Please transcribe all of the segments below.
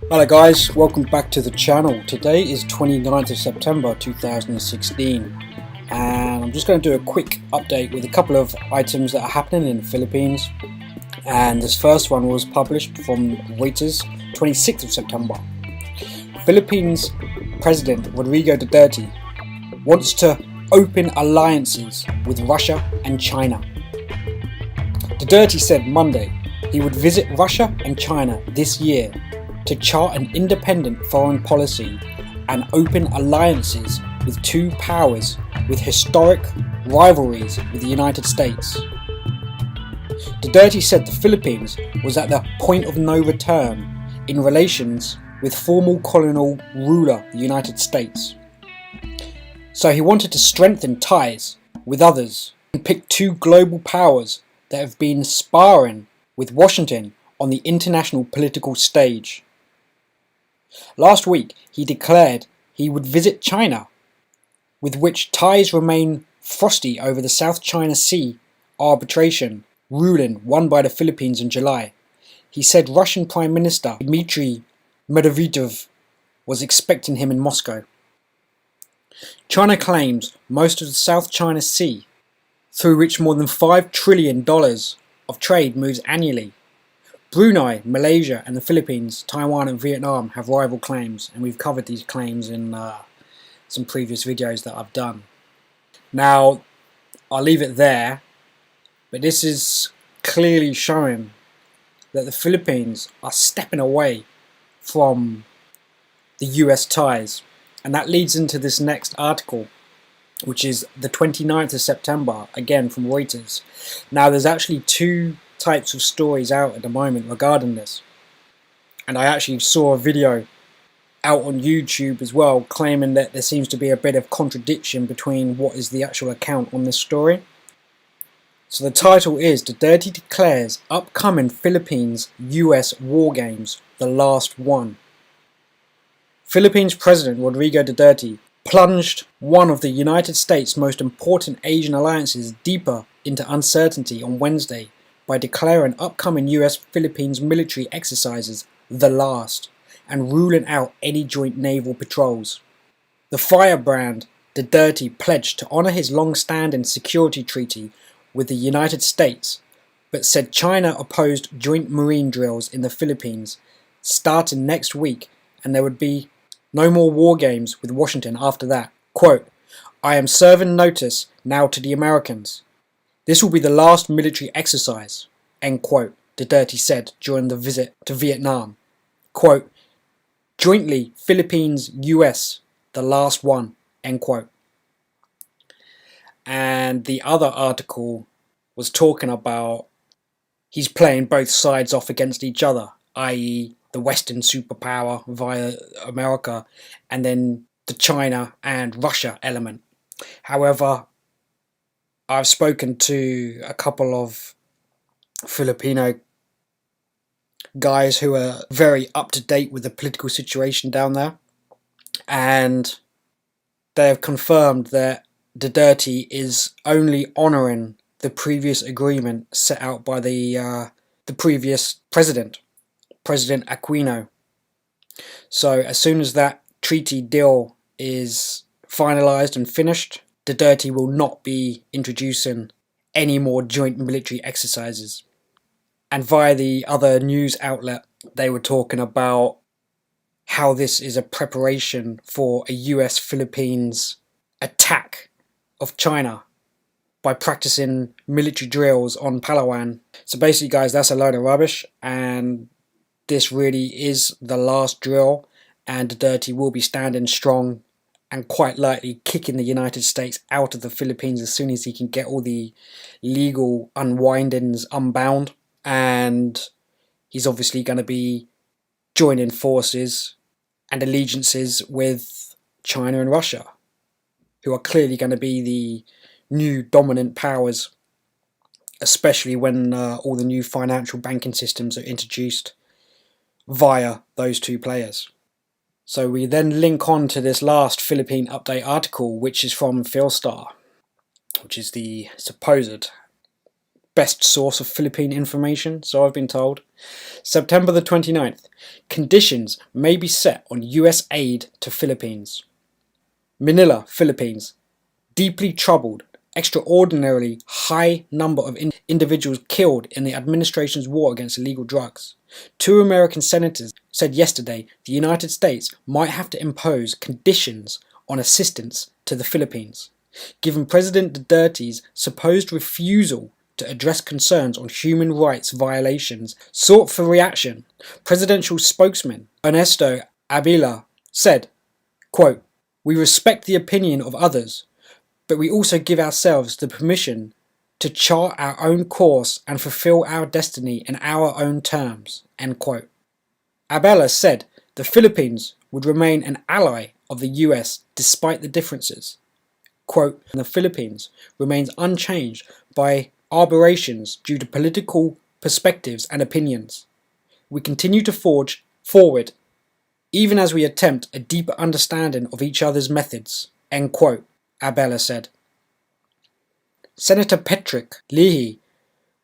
Hello guys, welcome back to the channel. Today is 29th of September 2016 and I'm just going to do a quick update with a couple of items that are happening in the Philippines. And this first one was published from Reuters, 26th of September. Philippines President Rodrigo Duterte wants to open alliances with Russia and China. Duterte said Monday he would visit Russia and China this year to chart an independent foreign policy and open alliances with two powers with historic rivalries with the United States. Duterte said the Philippines was at the point of no return in relations with former colonial ruler the United States. So he wanted to strengthen ties with others and pick two global powers that have been sparring with Washington on the international political stage. Last week he declared he would visit China, with which ties remain frosty over the South China Sea arbitration ruling won by the Philippines in July. He said Russian Prime Minister Dmitry Medvedev was expecting him in Moscow. China claims most of the South China Sea, through which more than $5 trillion of trade moves annually. Brunei, Malaysia and the Philippines, Taiwan and Vietnam have rival claims, and we've covered these claims in some previous videos that I've done. Now, I'll leave it there, but this is clearly showing that the Philippines are stepping away from the US ties, and that leads into this next article, which is the 29th of September, again from Reuters. Now, there's actually two types of stories out at the moment regarding this, and I actually saw a video out on YouTube as well claiming that there seems to be a bit of contradiction between what is the actual account on this story. So the title is Duterte declares upcoming Philippines-US war games the last one. Philippines President Rodrigo Duterte plunged one of the United States' most important Asian alliances deeper into uncertainty on Wednesday by declaring upcoming US-Philippines military exercises the last and ruling out any joint naval patrols. The firebrand Duterte pledged to honor his long-standing security treaty with the United States, but said China opposed joint marine drills in the Philippines starting next week, and there would be no more war games with Washington after that. Quote, "I am serving notice now to the Americans. This will be the last military exercise," end quote, Duterte said during the visit to Vietnam. Quote, "Jointly Philippines-US, the last one," end quote. And the other article was talking about he's playing both sides off against each other, i.e. the Western superpower via America and then the China and Russia element. However, I've spoken to a couple of Filipino guys who are very up to date with the political situation down there, and they have confirmed that Duterte is only honouring the previous agreement set out by the previous President Aquino. So as soon as that treaty deal is finalised and finished, Duterte will not be introducing any more joint military exercises. And via the other news outlet, they were talking about how this is a preparation for a US-Philippines attack of China by practicing military drills on Palawan. So basically, guys, that's a load of rubbish, and this really is the last drill, and Duterte will be standing strong and quite likely kicking the United States out of the Philippines as soon as he can get all the legal unwindings unbound. And he's obviously going to be joining forces and allegiances with China and Russia, who are clearly going to be the new dominant powers, especially when all the new financial banking systems are introduced via those two players. So we then link on to this last Philippine update article, which is from Philstar, which is the supposed best source of Philippine information, so I've been told. September the 29th. Conditions may be set on US aid to Philippines. Manila, Philippines. Deeply troubled. Extraordinarily high number of individuals killed in the administration's war against illegal drugs. 2 American senators said yesterday the United States might have to impose conditions on assistance to the Philippines, given President Duterte's supposed refusal to address concerns on human rights violations. Sought for reaction, presidential spokesman Ernesto Abila said, quote, "We respect the opinion of others, but we also give ourselves the permission to chart our own course and fulfill our destiny in our own terms." End quote. Abela said the Philippines would remain an ally of the US despite the differences. Quote, "The Philippines remains unchanged by aberrations due to political perspectives and opinions. We continue to forge forward even as we attempt a deeper understanding of each other's methods." End quote, Abela said. Senator Patrick Leahy,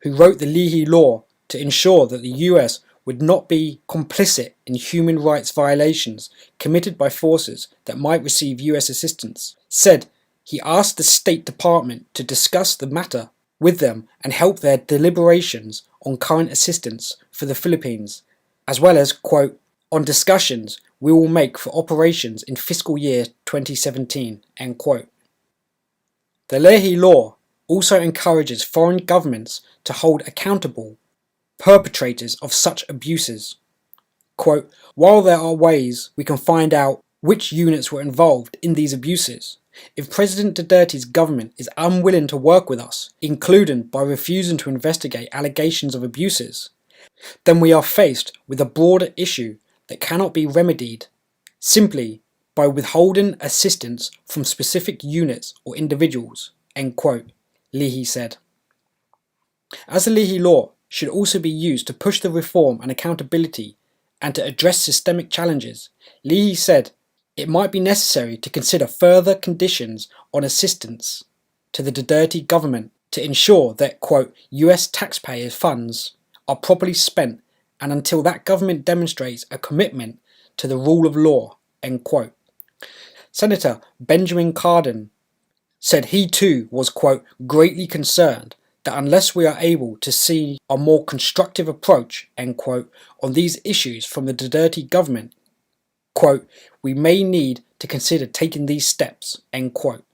who wrote the Leahy Law to ensure that the US would not be complicit in human rights violations committed by forces that might receive US assistance, said he asked the State Department to discuss the matter with them and help their deliberations on current assistance for the Philippines, as well as, quote, "on discussions we will make for operations in fiscal year 2017, end quote. The Leahy Law also encourages foreign governments to hold accountable perpetrators of such abuses. Quote, "While there are ways we can find out which units were involved in these abuses, if President Duterte's government is unwilling to work with us, including by refusing to investigate allegations of abuses, then we are faced with a broader issue that cannot be remedied simply by withholding assistance from specific units or individuals," end quote, Leahy said. As the Leahy Law should also be used to push the reform and accountability and to address systemic challenges, Leahy said it might be necessary to consider further conditions on assistance to the Duterte government to ensure that, quote, "US taxpayers' funds are properly spent and until that government demonstrates a commitment to the rule of law," end quote. Senator Benjamin Cardin said he too was, quote, "greatly concerned that unless we are able to see a more constructive approach," end quote, "on these issues from the Duterte government, quote, we may need to consider taking these steps," end quote.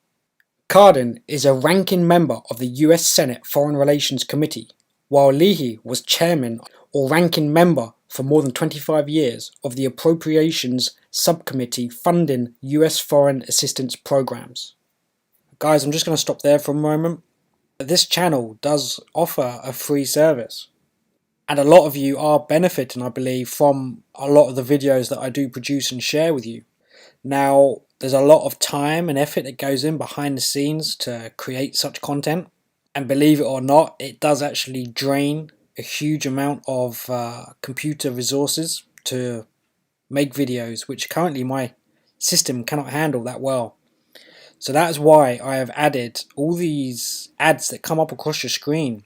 Cardin is a ranking member of the US Senate Foreign Relations Committee, while Leahy was chairman or ranking member for more than 25 years of the Appropriations Subcommittee funding US foreign assistance programs. Guys, I'm just going to stop there for a moment. This channel does offer a free service, and a lot of you are benefiting, I believe, from a lot of the videos that I do produce and share with you. Now, there's a lot of time and effort that goes in behind the scenes to create such content, and believe it or not, it does actually drain a huge amount of computer resources to make videos, which currently my system cannot handle that well. So that is why I have added all these ads that come up across your screen,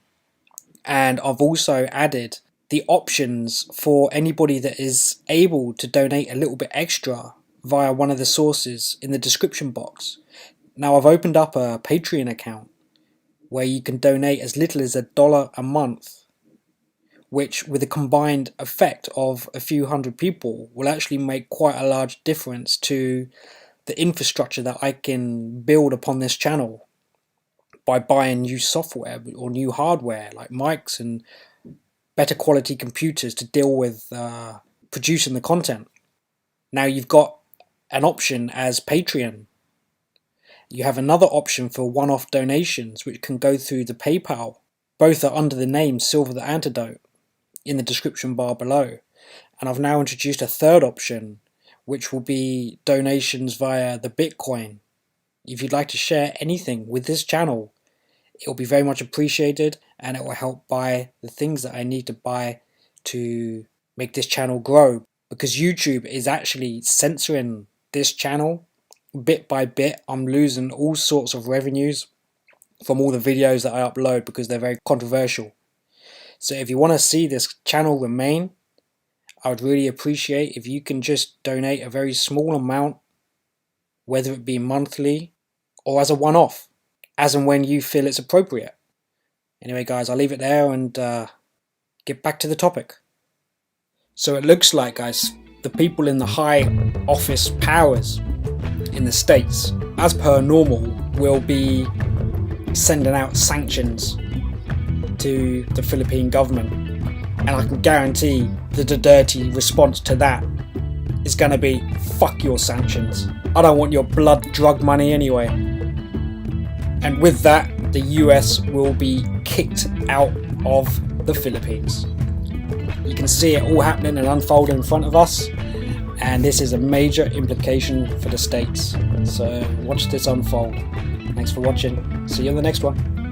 and I've also added the options for anybody that is able to donate a little bit extra via one of the sources in the description box. Now I've opened up a Patreon account where you can donate as little as $1 a month, which with a combined effect of a few hundred people will actually make quite a large difference to the infrastructure that I can build upon this channel by buying new software or new hardware like mics and better quality computers to deal with producing the content. Now you've got an option as Patreon. You have another option for one-off donations which can go through the PayPal. Both are under the name Silver the Antidote in the description bar below. And I've now introduced a third option, which will be donations via the Bitcoin. If you'd like to share anything with this channel, it will be very much appreciated, and it will help buy the things that I need to buy to make this channel grow, because YouTube is actually censoring this channel bit by bit. I'm losing all sorts of revenues from all the videos that I upload because they're very controversial. So if you want to see this channel remain, I would really appreciate if you can just donate a very small amount, whether it be monthly or as a one-off, as and when you feel it's appropriate. Anyway guys, I'll leave it there and get back to the topic. So it looks like, guys, the people in the high office powers in the States, as per normal, will be sending out sanctions to the Philippine government. And I can guarantee the Duterte response to that is going to be, fuck your sanctions. I don't want your blood drug money anyway. And with that, the US will be kicked out of the Philippines. You can see it all happening and unfolding in front of us. And this is a major implication for the States. So watch this unfold. Thanks for watching. See you in the next one.